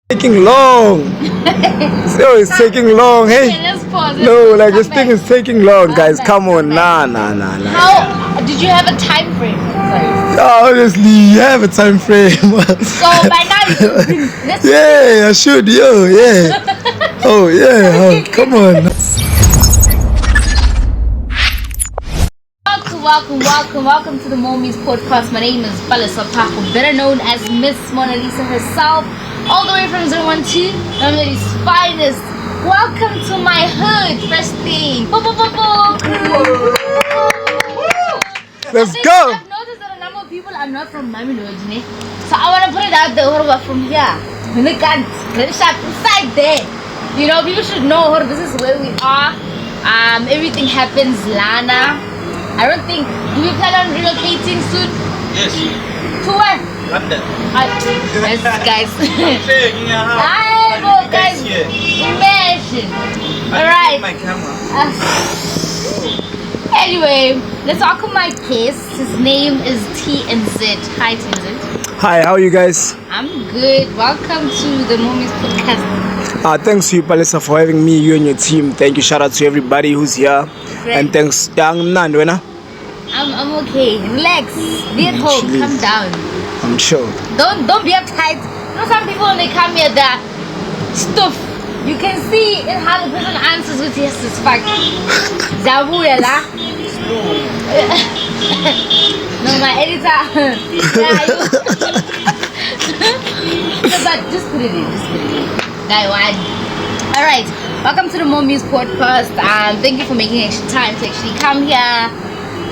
Taking long. So it's taking long. Hey. Okay, let's pause. No, like this thing is taking long, guys. Come on. Nah. How did you have a time frame? Sorry. Honestly, you have a time frame. So by now you've been Yeah, I should, yeah. Oh yeah, come on. Welcome to the Mormuse podcast. My name is Balisa Paco, better known as Miss Mona Lisa herself, all the way from 012, Mamelody's finest. Welcome to my hood, firstly. Let's go. I've noticed that a number of people are not from Mamelodi, so I want to put it out there, we're from here. When they can't, inside there. You know, people should know this is where we are. Everything happens, Lana. I don't think. Do we plan on relocating soon? Yes. To where? London. Yes, guys. Hi, guys. Imagine. Alright. My camera. Anyway, let's talk about my guest. His name is TnZ. Hi, TnZ. Hi, how are you guys? I'm good. Welcome to the Mormuse podcast. Thanks to you, Palisa, for having me, you and your team. Thank you. Shout out to everybody who's here. Great. And thanks. I'm okay. Relax. Be at home. Actually, Calm down. I'm chill. Don't be uptight. You know, some people when they come here, they're stuff. You can see in how the person answers with yes, it's fuck. Zabuyela. No, my editor. No, but just put it in. Guy one. Alright. Welcome to the Mormuse podcast. Thank you for making extra time to actually come here.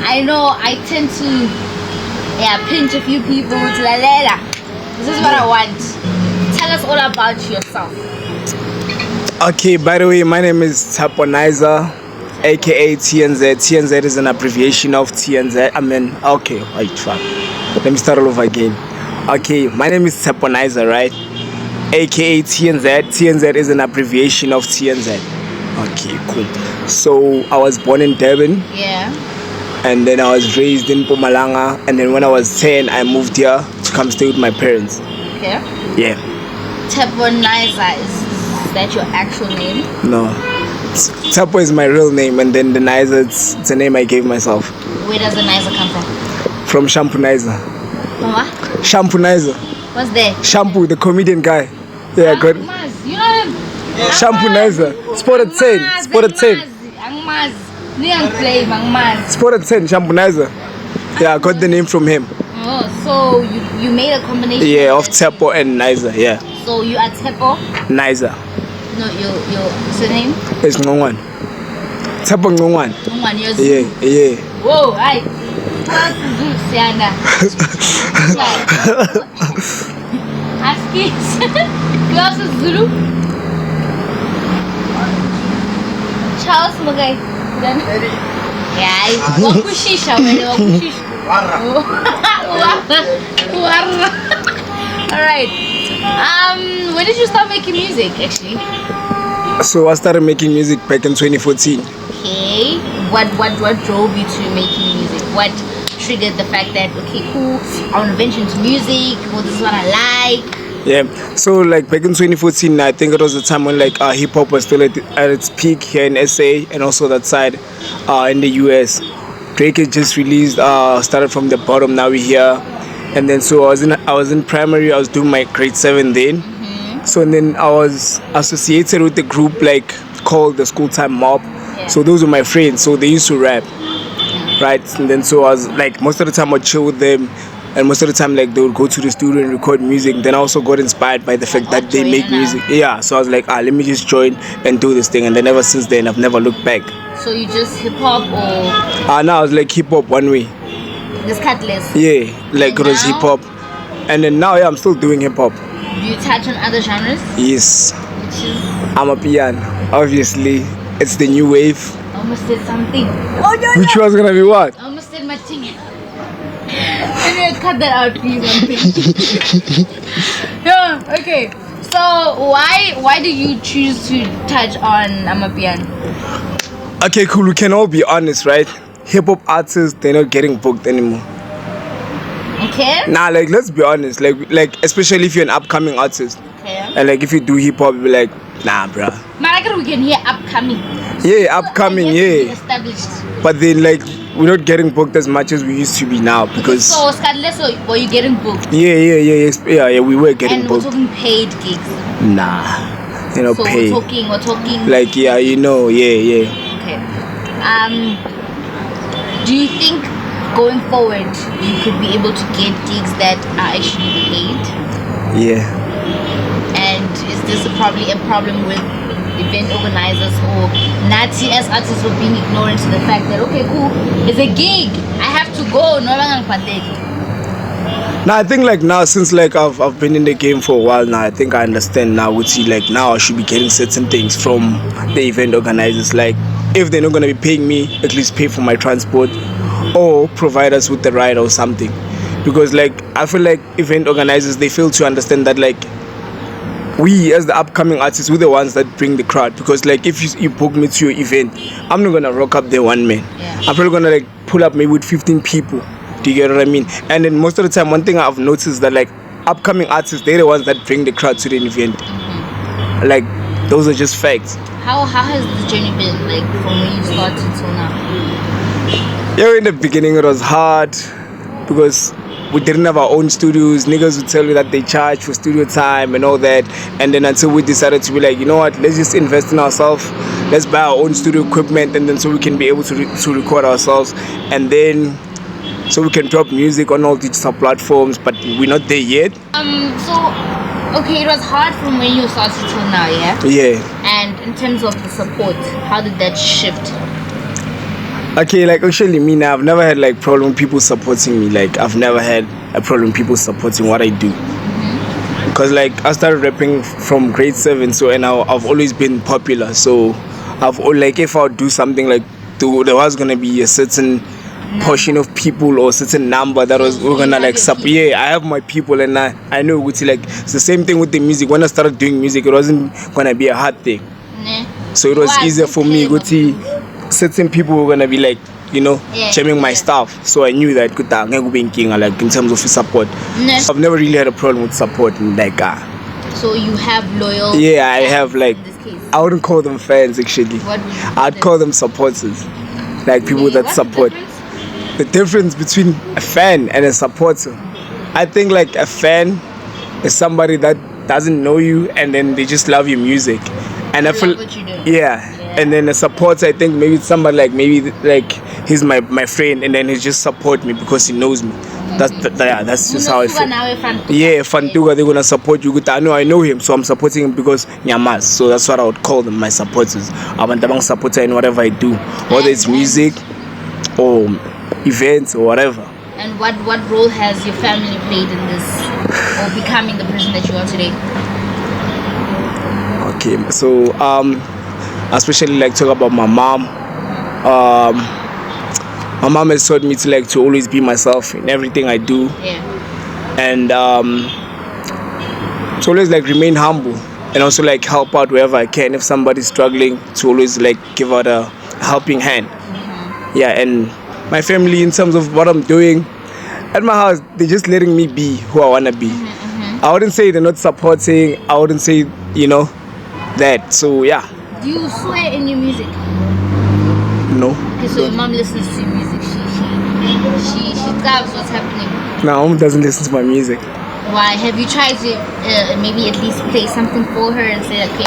I know I tend to pinch a few people to la. This is what I want. Tell us all about yourself. Okay, by the way, my name is Tsakane, aka TnZ. TnZ is an abbreviation of TnZ. Let me start all over again. Okay, my name is Tsakane, right? Aka TnZ. TnZ is an abbreviation of TnZ. Okay, cool. So I was born in Durban. Yeah. And then I was raised in Mpumalanga. And then when I was 10, I moved here to come stay with my parents. Okay. Yeah. Teponizer, is that your actual name? No. Tapo is my real name, and then the Nizer, it's a name I gave myself. Where does the Nizer come from? From Shampoo Nizer. From what? Shampoo Nizer. What's that? Shampoo, the comedian guy. Yeah, good. You know him? Shampoo Nizer. Spotted 10. Spotted 10. Spotted 10, Shampoo Nizer. Yeah, I got the name from him. Oh, so you made a combination? Yeah, of Tepo and Nizer, yeah. So you are Tepo? Nizer. No, your surname? It's Ngongwan. Tepo Ngongwan. Ngongwan, yours? Yeah. Whoa, hi. What's Zulu, Sianda? Husky? Yours is Zulu? Charles Magai. Yeah, wakushisha. Alright. When did you start making music actually? So I started making music back in 2014. Okay. What drove you to making music? What triggered the fact that okay, cool, I want to venture into music, this is what I like? Yeah, so like back in 2014, I think it was the time when like hip-hop was still at its peak here in SA and also that side in the US. Drake had just released, started from the bottom, now we're here. And then so I was in primary, I was doing my grade 7 then. Mm-hmm. So and then I was associated with the group like called the School Time Mob. Yeah. So those were my friends, so they used to rap, right? And then so I was like, most of the time I'd chill with them. And most of the time, like, they would go to the studio and record music. Then I also got inspired by the fact that they make music. Yeah, so I was like, let me just join and do this thing. And then ever since then, I've never looked back. So you just hip-hop or? No, I was like hip-hop one way. Just cutlass? Yeah, like it was hip-hop. And then now, yeah, I'm still doing hip-hop. Do you touch on other genres? Yes. Which is? I'm a piano. Obviously, it's the new wave. I almost did something. Which was going to be what? I almost did my thing. Anyway, cut that out, please. Yeah, okay. So why do you choose to touch on Amapiano? Okay, cool. We can all be honest, right? Hip-hop artists, they're not getting booked anymore. Okay. Nah, like let's be honest, like especially if you're an upcoming artist. Okay. And like if you do hip hop, you'll be like, nah, bruh. Malaga, we can hear upcoming. Yeah, upcoming, I guess yeah. we established. But then like we're not getting booked as much as we used to be now because So, Scarlett, so were you getting booked? yeah, we were getting And booked. we're talking paid gigs. Nah, you know, So pay. we're talking. Like yeah, you know, yeah. Okay. Do you think going forward you could be able to get gigs that are actually paid? Yeah. And is this probably a problem with event organizers or Nazi as artists for being ignorant to the fact that okay, cool, it's a gig, I have to go, no longer pandemic. Now I think like now since like I've been in the game for a while now, I think I understand now. Would see like now I should be getting certain things from the event organizers. Like if they're not gonna be paying me, at least pay for my transport or provide us with the ride or something. Because like I feel like event organizers, they fail to understand that like we as the upcoming artists, we're the ones that bring the crowd. Because like if you book me to your event, I'm not gonna rock up there one man. Yeah. I'm probably gonna like pull up maybe with 15 people. Do you get what I mean? And then most of the time, one thing I've noticed that like upcoming artists, they're the ones that bring the crowd to the event. Mm-hmm. Like those are just facts. How has the journey been, like from when you started till now? Yeah, in the beginning it was hard because we didn't have our own studios. Niggas would tell you that they charge for studio time and all that. And then until we decided to be like, you know what, let's just invest in ourselves. Let's buy our own studio equipment, and then so we can be able to record ourselves, and then so we can drop music on all digital platforms. But we're not there yet. So okay, it was hard from when you started till now, yeah? Yeah. And in terms of the support, how did that shift? Okay, like actually me now, I've never had like problem with people supporting me. Like I've never had a problem with people supporting what I do. Because like I started rapping from grade 7, so and I've always been popular. So like if I would do something like there was gonna be a certain portion of people or certain number that was we're gonna like support. Yeah, I have my people, and I know it's like it's the same thing with the music. When I started doing music, it wasn't gonna be a hard thing. So it was easier for me. Certain people were gonna be like, you know, jamming my stuff. So I knew that like in terms of support. I've never really had a problem with support like So you have loyal. Yeah, I have like in this case. I wouldn't call them fans actually. What would you I'd call them supporters. Like people that What's support. The difference between a fan and a supporter. I think like a fan is somebody that doesn't know you and then they just love your music. And I feel what you do. yeah. And then a supporter, I think maybe it's somebody like he's my friend, and then he just support me because he knows me. That's just how I feel. Yeah, Fantuga, they're gonna support you. I know him, so I'm supporting him because Nyamas. So that's what I would call them, my supporters. I'm a supporter in whatever I do, whether it's music or events or whatever. And what role has your family played in this, or becoming the person that you are today? Okay, so I especially like talk about my mom. My mom has taught me to always be myself in everything I do. Yeah. And to always like remain humble and also like help out wherever I can. If somebody's struggling, to always like give out a helping hand. Mm-hmm. Yeah, and my family, in terms of what I'm doing at my house, they're just letting me be who I wanna be. Mm-hmm. I wouldn't say they're not supporting. I wouldn't say, you know, that. So yeah. Do you swear in your music? No. Okay, so your mom listens to your music. She loves what's happening. No, mom doesn't listen to my music. Why? Have you tried to maybe at least play something for her and say, okay,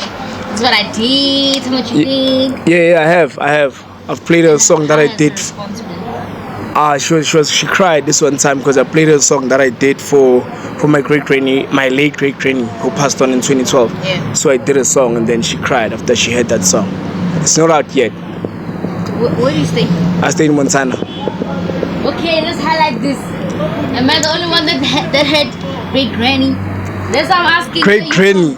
this is what I did, how much you think? Yeah, I have. I've played a song that I did. She cried this one time because I played a song that I did for my late great granny who passed on in 2012. Yeah. So I did a song and then she cried after she heard that song. It's not out yet. Where do you stay? I stay in Montana. Okay, let's highlight this. Am I the only one that heard great granny? That's what I'm asking. Great granny,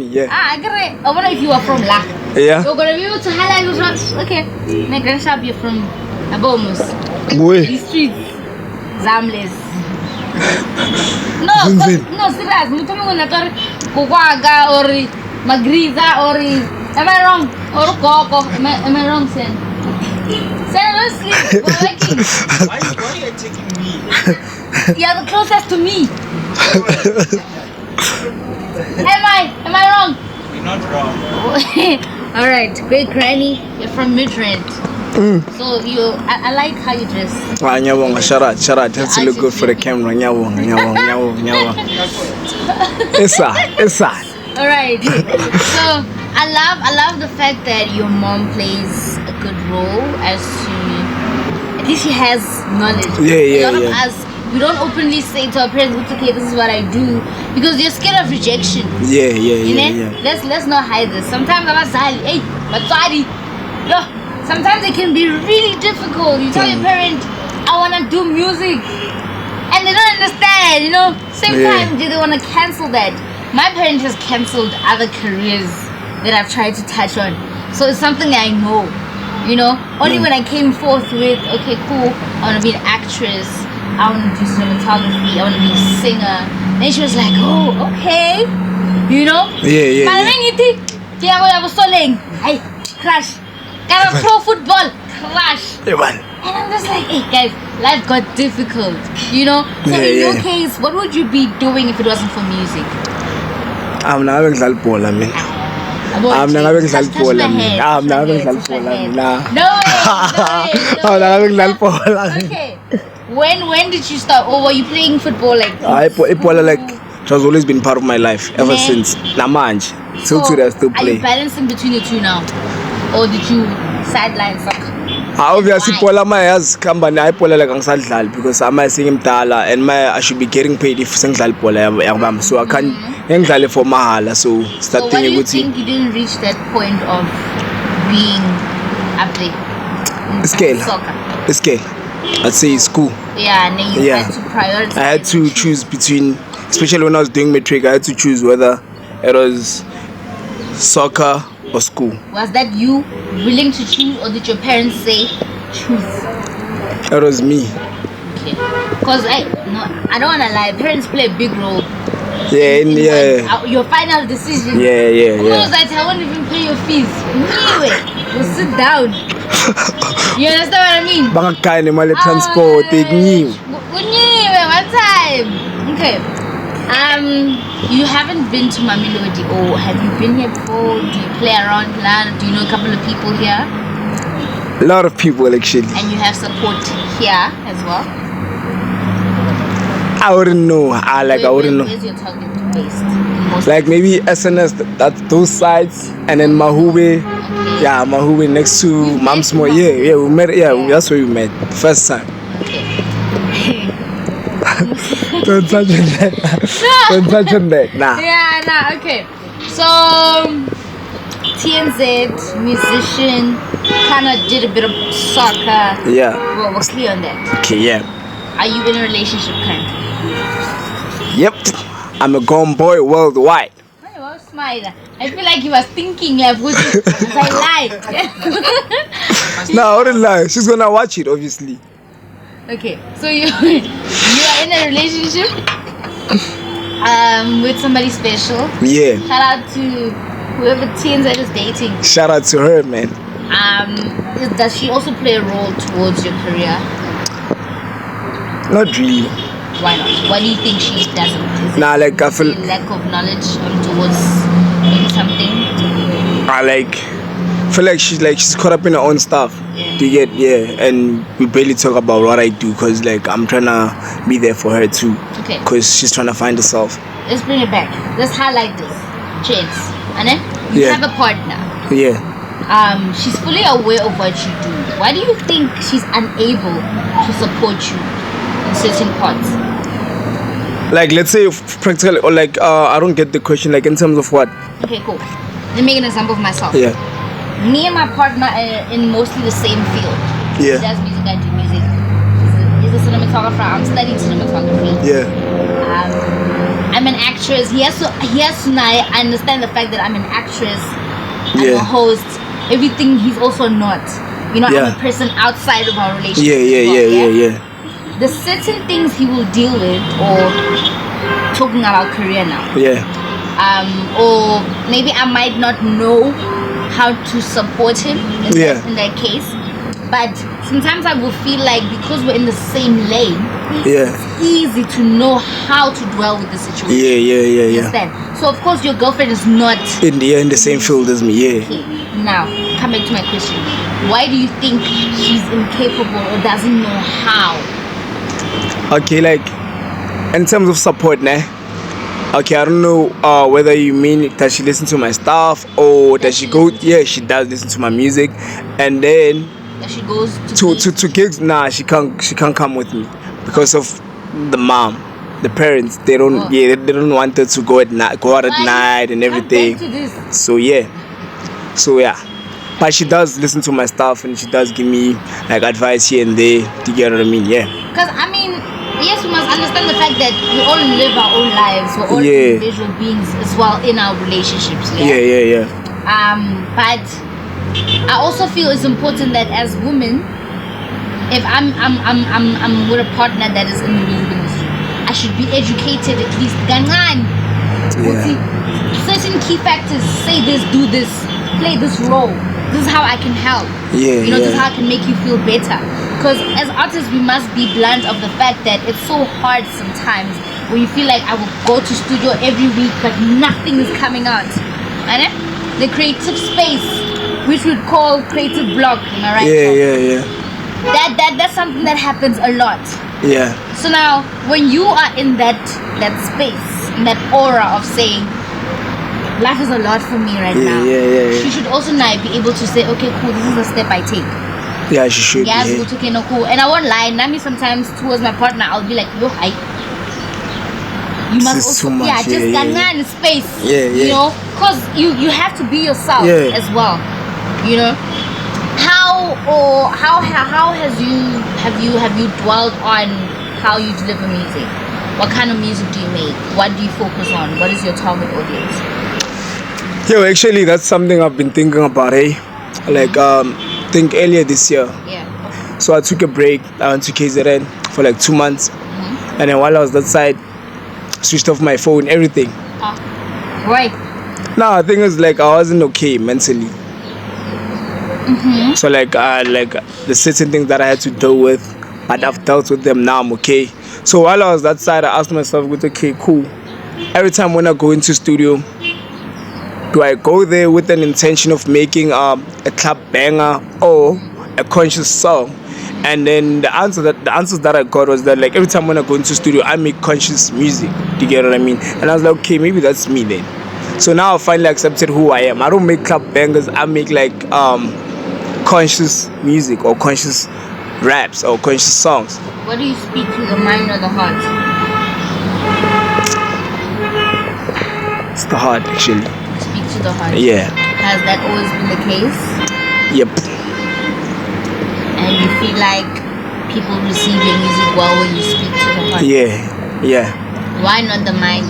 yeah. I get it. I wonder if you are from La. Yeah. You're gonna be able to highlight those ones. Okay. My grandshop, you're from Mormuse. These streets. Zamles. No, serious. Mutumin ko na to kuwaga or magriza or am I wrong? Or koko. Am I wrong, Sen? Sen, don't sleep. Why are you taking me? You're the closest to me. Am I wrong? You're not wrong. All right, great granny. You're from Midrand. So I like how you dress. Nyawonga, shout out. Have to look good for the camera. Nyawonga. Issa. All right. So I love the fact that your mom plays a good role as to at least she has knowledge. Yeah. A lot of us, we don't openly say to our parents, "It's okay, this is what I do," because you're scared of rejection. Yeah. Let's not hide this. Sometimes I'm hey, but sorry. No. Sometimes it can be really difficult. You tell your parent, "I wanna do music," and they don't understand. Same time they wanna cancel that. My parents has cancelled other careers that I've tried to touch on. So it's something that I know. Only when I came forth with, okay, cool, I want to be an actress, I want to do cinematography, I want to be a singer. Then she was like, oh, okay. Yeah. Hey, crash. Got a pro football, crash. Yeah, man. And I'm just like, hey guys, life got difficult, So in your case, what would you be doing if it wasn't for music? I'm not having that ball, I mean. I'm not having that ball, I mean. I'm not having that ball, I mean. No way. I'm not having that ball, I mean. Okay. When did you start? Or were you playing football like? It has always been part of my life ever since. Namanj. Still today I still play. Are you balancing between the two now? Or did you sideline soccer? Obviously, Paula has come and I Paula like Ansadlal because I'm singing Tala and I should be getting paid if Singdal Paula. So I can't Engdale for Mahala. So So why do you think you didn't reach that point of being up there? Scale. I'd say school. Yeah, and then you had to prioritize. I had to choose between, especially when I was doing matric, I had to choose whether it was soccer or school. Was that you willing to choose, or did your parents say choose? It was me. Okay. Because I don't want to lie, parents play a big role. Yeah. Your final decision. Yeah. Who knows that I won't even pay your fees? Anyway, you'll sit down. You understand what I mean? Bangakane mali transport igniwe. One time. Okay. You haven't been to Mamelodi, or have you been here before? Do you play around land? Do you know a couple of people here? A lot of people actually. And you have support here as well? I wouldn't know. I wouldn't know. Where's your target based? Like maybe SNS, that's those sides, and then Mahube. Okay. Yeah, Mahube next to Mamsmo. Yeah, we met. Yeah, that's where we met first time. Okay. Don't touch on that. Don't touch on that. Nah. Yeah, nah, okay. So, TnZ, musician, kind of did a bit of soccer. Yeah. Well, we're clear on that. Okay, yeah. Are you in a relationship currently? Yep. I'm a gone boy worldwide. Why you all smile? I feel like you was thinking like, I lied. No, I wouldn't lie. She's gonna watch it, obviously. Okay, so you are in a relationship with somebody special. Yeah. Shout out to whoever TnZ is dating. Shout out to her, man. Does she also play a role towards your career? Not really. Why not? Why do you think she doesn't? Is Nah, it like I feel lack of knowledge towards maybe something? I feel like she's caught up in her own stuff. Yeah. And we barely talk about what I do because I'm trying to be there for her too. Okay. Because she's trying to find herself. Let's bring it back. Let's highlight this. Chance. And then you have a partner. Yeah. She's fully aware of what you do. Why do you think she's unable to support you in certain parts? Let's say practically, or I don't get the question. In terms of what? Okay, cool. Let me make an example of myself. Yeah. Me and my partner are in mostly the same field. Yeah. He does music, I do music. He's a cinematographer. I'm studying cinematography. Yeah. I'm an actress. He has to now understand the fact that I'm an actress. I'm a host. Everything he's also not. I'm a person outside of our relationship. Yeah. There's certain things he will deal with, or talking about career now. Yeah. Or maybe I might not know how to support him in that case. But sometimes I will feel like because we're in the same lane, Yeah. it's easy to know how to dwell with the situation. Yeah. Understand? So of course your girlfriend is not In the same field as me. Yeah. okay. Now, come back to my question. Why do you think she's incapable or doesn't know how? Okay, like in terms of support, nah. Okay, I don't know whether you mean does she listen to my stuff or does she go? Yeah, she does listen to my music, and then That she goes to gigs. Nah, she can't come with me because of the mom, the parents. They don't they don't want her to go out at night and everything. So yeah, but she does listen to my stuff and she does give me like advice here and there. Do you get what I mean? Yeah. Because I mean, yes, we must understand the fact that we all live our own lives. We're all individual beings as well in our relationships. Yeah. But I also feel it's important that as women, if I'm with a partner that is in the music industry, I should be educated at least. Certain key factors. Say this, do this, play this role. This is how I can help. This is how I can make you feel better. Because as artists, we must be blunt of the fact that it's so hard sometimes when you feel like I will go to studio every week, but nothing is coming out. And the creative space, which we'd call creative block, am I right? Yeah. That's something that happens a lot. Yeah. So now, when you are in that space, in that aura of saying, life is a lot for me right now. She should also now be able to say, okay, cool, this is a step I take. Yeah, she should. Yeah, okay, no, cool. And I won't lie, Nami sometimes towards my partner, I'll be like, yo, you must also, just space. You know, because you have to be yourself as well. You know, how have you dwelled on how you deliver music? What kind of music do you make? What do you focus on? What is your target audience? Yeah, actually, that's something I've been thinking about. Like I think earlier this year. Yeah. So I took a break. I went to KZN for like 2 months, and then while I was that side, switched off my phone, everything. Right. No, I think it was like I wasn't okay mentally. So like the certain things that I had to deal with, but I've dealt with them now. I'm okay. So while I was that side, I asked myself, okay, cool. Every time when I go into studio, do I go there with an intention of making a club banger or a conscious song? And then the answers that I got was that like every time when I go into studio, I make conscious music. Do you get what I mean? And I was like, okay, maybe that's me then. So now I finally accepted who I am. I don't make club bangers. I make like conscious music or conscious raps or conscious songs. What do you speak to, the mind or the heart? It's the heart, actually. Speak to the heart. Yeah. Has that always been the case? Yep. And you feel like people receive your music well when you speak to the heart? Yeah. Why not the mind?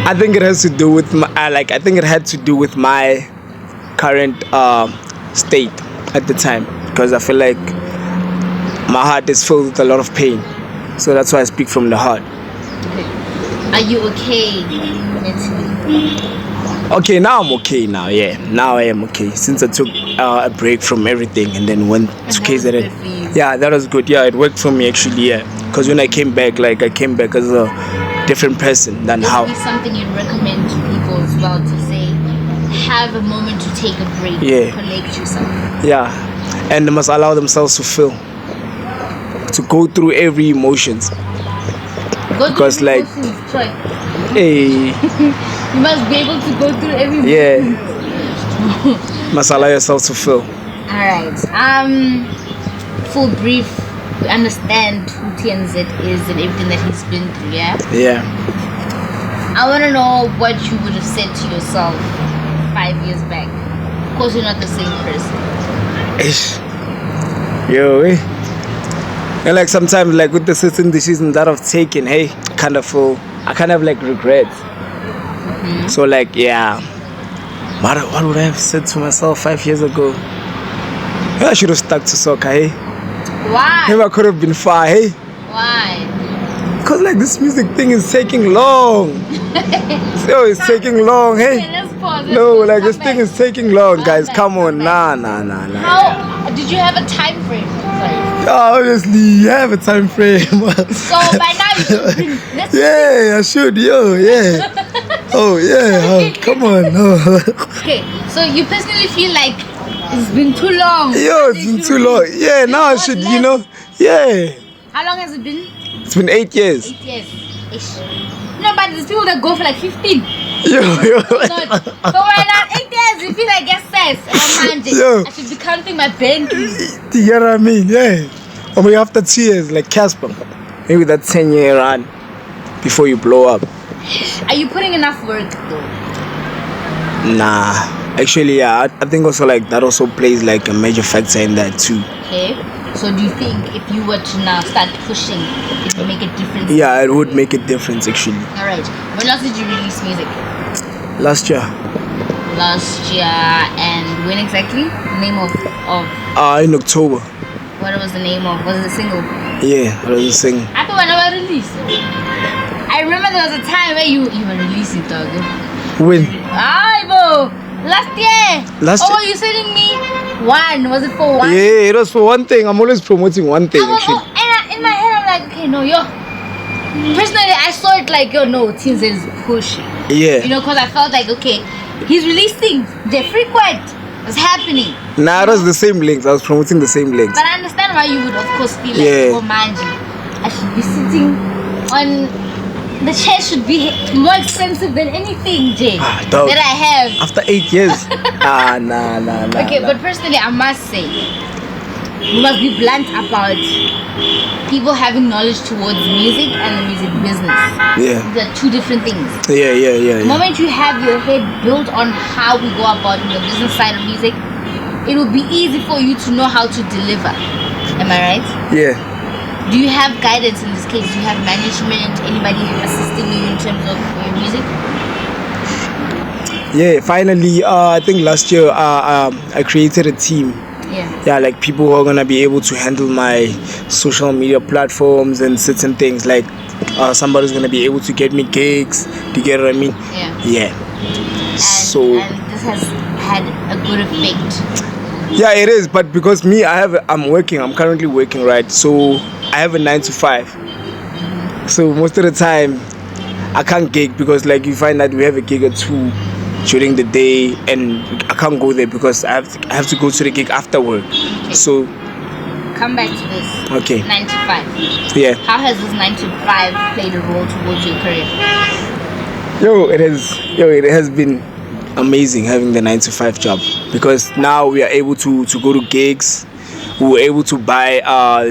I think it has to do with my current state at the time, because I feel like my heart is filled with a lot of pain. So that's why I speak from the heart. Okay. Are you okay mentally? Okay, now I'm okay now. Yeah, now I am okay. Since I took a break from everything and then went to KZN. Yeah, that was good. Yeah, it worked for me actually. Yeah, because when I came back, I came back as a different person than how. This is something you'd recommend to people as well, to say, have a moment to take a break, collect yourself. Yeah, and they must allow themselves to feel, to go through every emotions. Because like, hey, you must be able to go through every emotion. Must allow yourself to feel. All right. Full brief. We understand who TnZ is and everything that he's been through. Yeah. I want to know what you would have said to yourself 5 years back. Of course, you're not the same person. Yo, and like sometimes like with the certain decisions that I've taken, I kind of like regret. So like what would I have said to myself 5 years ago? I should have stuck to soccer. Why? Maybe I could have been far. Why? Cause like this music thing is taking long. So it's taking long. Okay, Hey, let's pause. no, Let's like come this thing back. is taking long, Come guys. back, Come on, come nah. How did you have a time frame? Sorry. Obviously, you have a time frame. So by now you should be. Yeah, I should, yo, yeah. Oh yeah, oh, come on, no. Okay, so you personally feel like it's been too long. Yo, it's been too long. Yeah, now I should, you know, yeah. How long has it been? It's been 8 years. 8 years. Ish. No, but there's people that go for like 15. Yo. Not. So why not 8 years? You feel like yes, Yo. I should be counting my Bentleys. You get what I mean? Yeah. Or maybe after 2 years, like Casper, maybe that 10-year run before you blow up. Are you putting enough work though? Nah. Actually, yeah, I think also like that also plays like a major factor in that too. Okay. So do you think if you were to now start pushing, it would make a difference? Yeah, it would make a difference actually. Alright. When else did you release music? Last year. Last year, and when exactly? Name of In October. what was the name of? Was it a single? Yeah, I was singing. I thought when I was released. I remember there was a time where you were releasing dog. When? Ivo! Last year! Last year? Oh, you sending me one? Was it for one? Yeah, it was for one thing. I'm always promoting one thing actually. And in my head I'm like, okay, no, yo. Personally, I saw it like, yo, no, TnZ is pushing. Yeah. You know, because I felt like, okay, he's releasing. They're frequent. It's happening. Nah, it was the same links. I was promoting the same links. But I understand why you would, of course, feel like, Yeah. oh, manji, I should be sitting on. The chair should be more expensive than anything, Jay, Dog. that I have. After 8 years. Nah. Okay, but personally, I must say, we must be blunt about people having knowledge towards music and the music business. Yeah. These are two different things. Yeah. The moment you have your head built on how we go about the business side of music, it will be easy for you to know how to deliver. Am I right? Yeah. Do you have guidance in this case? Do you have management? Anybody assisting you in terms of your music? Yeah, finally, I think last year I created a team. Yeah, like people who are gonna be able to handle my social media platforms and certain things. Like somebody's gonna be able to get me gigs. Do you get what I mean? Yeah. And this has had a good effect. Yeah, it is. But because me, I'm currently working, right? So I have a 9 to 5. So most of the time I can't gig because like you find that we have a gig at 2 during the day and I can't go there because I have to go to the gig after work. Okay. So come back to this. Okay. 9 to 5. Yeah. How has this 9 to 5 played a role towards your career? It has been amazing having the 9 to 5 job because now we are able to go to gigs. We were able to buy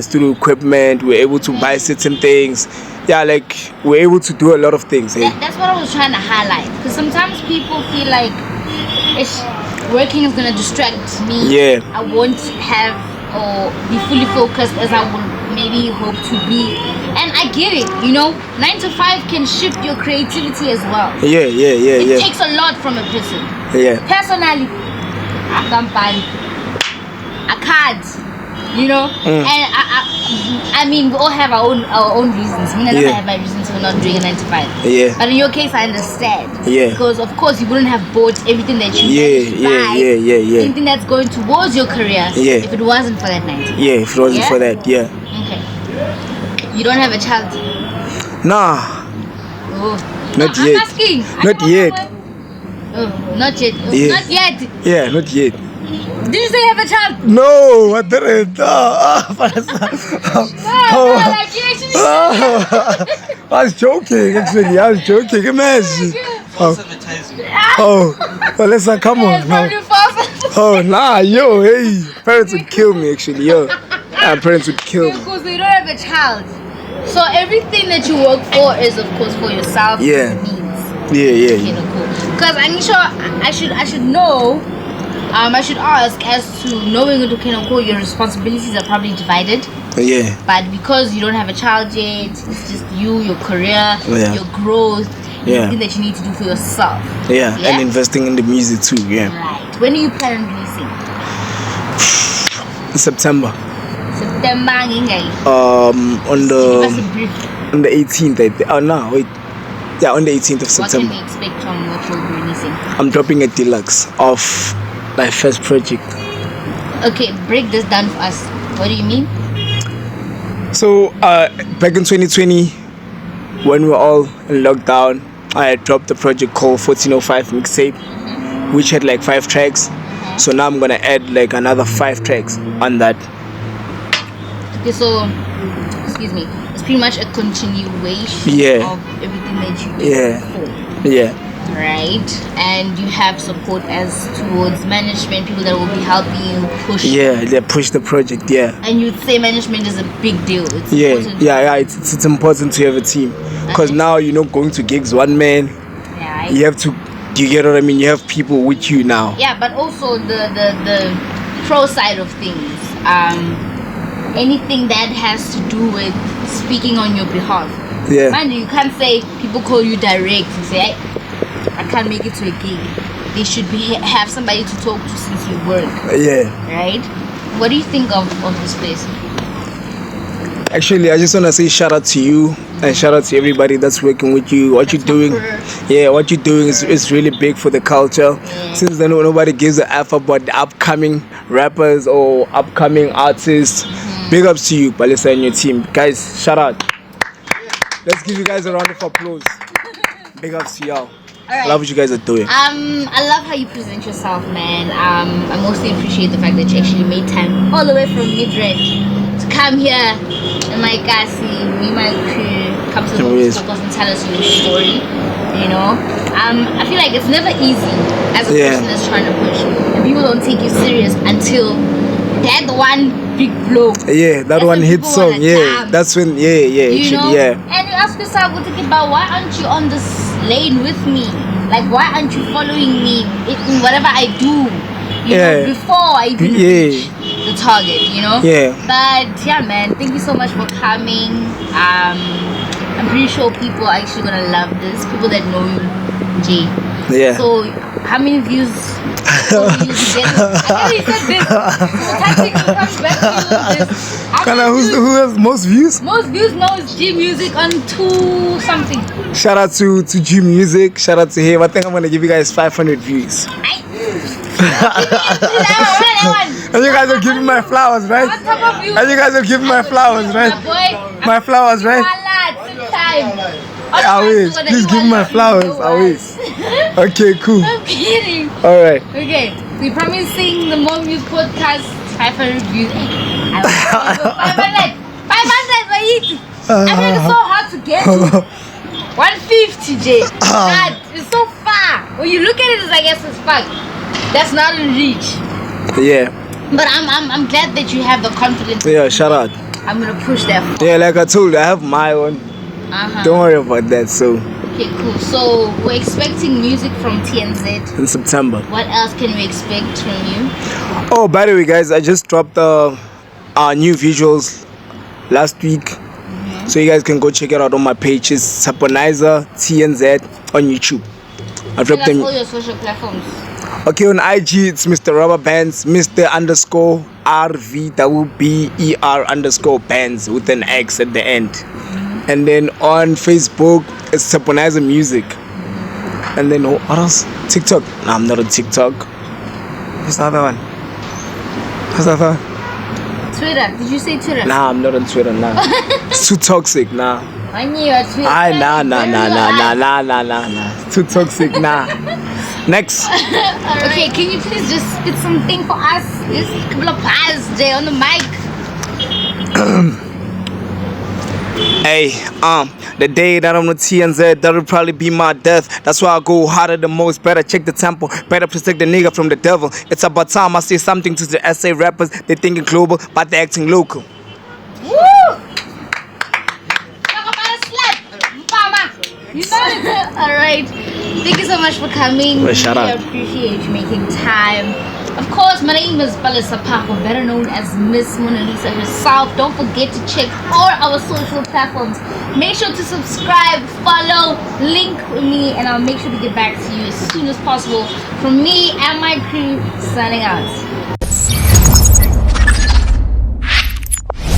studio equipment. We were able to buy certain things. Yeah, like we're able to do a lot of things. That's what I was trying to highlight, because sometimes people feel like working is gonna distract me. Yeah. I won't have or be fully focused as I would maybe hope to be, and I get it. 9 to 5 can shift your creativity as well. Yeah. It takes a lot from a person. Yeah. Personally, I can't. And I mean, we all have our own reasons. I never have my reasons for not doing a 9 to 5. Yeah. But in your case, I understand. Yeah. Because of course you wouldn't have bought everything that you buy. Anything that's going towards your career. Yeah. If it wasn't for that 9 to 5. Yeah, if it wasn't for that, yeah. Okay. You don't have a child. Nah. Oh. Not I'm yet. asking. Not yet. Oh, not yet. Yeah. Not yet. Yeah, not yet. Did you say you have a child? No, I didn't. I was joking, actually. I was joking. Imagine. Well, come on. No. Oh, nah, yo, hey. Parents would kill me, actually, yo. Parents would kill me. Because you don't have a child. So everything that you work for is, of course, for yourself. Yeah. And your needs. Yeah. Okay, no, cool. Because I should know. I should ask as to knowing your responsibilities are probably divided. Yeah. But because you don't have a child yet, it's just you, your career, your growth, everything that you need to do for yourself. Yeah, and investing in the music too. Yeah. Right. When are you planning on releasing? September. September, On the. Give us a brief. On the 18th, oh no, wait. Yeah, on the 18th of What can September. we expect from what you'll be releasing? I'm dropping a deluxe of my first project. Okay, break this down for us. What do you mean? So, back in 2020, when we were all in lockdown, I had dropped a project called 1405 Mixtape, which had like 5 tracks. So now I'm gonna add like another 5 tracks on that. Okay, so excuse me. It's pretty much a continuation Yeah. of everything that you did Yeah. before. Yeah. Right? And you have support as towards management, people that will be helping you push. Yeah, they push the project, yeah. And you'd say management is a big deal. It's Yeah, important. yeah, it's important to have a team. Because Okay. now, going to gigs one man, Yeah, you have to, you get what I mean? You have people with you now. yeah, but also the pro side of things. Anything that has to do with speaking on your behalf. Yeah. Mind you, you can't say people call you direct and say, I can't make it to a gig. They should have somebody to talk to since you work, Yeah. right? What do you think of this place? Actually, I just want to say shout out to you and shout out to everybody that's working with you. What you're doing, what you're doing is really big for the culture. Yeah. Since then, nobody gives a F about the upcoming rappers or upcoming artists. Big ups to you, Balisa, and your team. Guys, shout out. Let's give you guys a round of applause. Big ups to y'all. Alright. Love what you guys are doing. I love how you present yourself, man. I mostly appreciate the fact that you actually made time all the way from Midrand to come here and my Kasi, me, my crew, come to the Yes. podcast and tell us your story. I feel like it's never easy as a Yeah. person that's trying to push, and people don't take you serious until that one big blow. Yeah, that That's one when hit people song. wanna Yeah, jam. that's when. Yeah, You know? yeah. And you ask yourself, why aren't you on this lane with me? Like, why aren't you following me in whatever I do? Yeah. Before I even Yeah. reach the target, Yeah. But yeah, man, thank you so much for coming. I'm pretty sure people are actually gonna love this. People that know you, Jay. Yeah. So, how many views? I already said this. So technically, comes back to this. How Kinda, many views? who has most views? Most views now is G Music on 2 something. Shout out to G Music. Shout out to him. I think I'm gonna give you guys 500 views. And you guys are giving my flowers, right? And you guys are giving my flowers, right? My flowers, right? I wish. Please give me my flowers. I wish. Okay, cool. I'm kidding. All right. Okay, we promising the Mormuse podcast 500 views. I want 500, wait. I mean, it's so hard to get to. 150, J. God, it's so far. When you look at it, it's like, yes, it's far. That's not in reach. Yeah. But I'm glad that you have the confidence. Yeah, shout out. I'm gonna push that. Yeah, like I told you, I have my own. Don't worry about that. So, Okay, cool. So we're expecting music from TnZ. in September. What else can we expect from you? Oh, by the way, guys, I just dropped our new visuals last week. So you guys can go check it out on my page. It's Tsakane TnZ on YouTube. I dropped Tell us them. all your social platforms. Okay, on IG it's Mr. Rubber Bands, Mr. _ RVBBER _ bands with an X at the end. And then on Facebook it's Tsakane Music. And then what else? TikTok. No, I'm not on TikTok. What's the other one? What's the other one? Twitter. Did you say Twitter? Nah, I'm not on Twitter. Nah, it's too toxic. Nah. I knew your Twitter. Nah. It's too toxic. Nah. Next. Okay, can you please just spit something for us? Just a couple of bars, Jay, on the mic. Hey, the day that I'm the TnZ, that'll probably be my death. That's why I go harder the most. Better check the tempo, better protect the nigga from the devil. It's about time I say something to the SA rappers. They thinking global, but they acting local. Woo! Talk about a slap. Mama. You know it. Alright. Thank you so much for coming. Well, shout out. I appreciate you making time. Of course, my name is Balisa Pako, better known as Miss Mona Lisa herself. Don't forget to check all our social platforms. Make sure to subscribe, follow, link with me, and I'll make sure to get back to you as soon as possible. From me and my crew, signing out.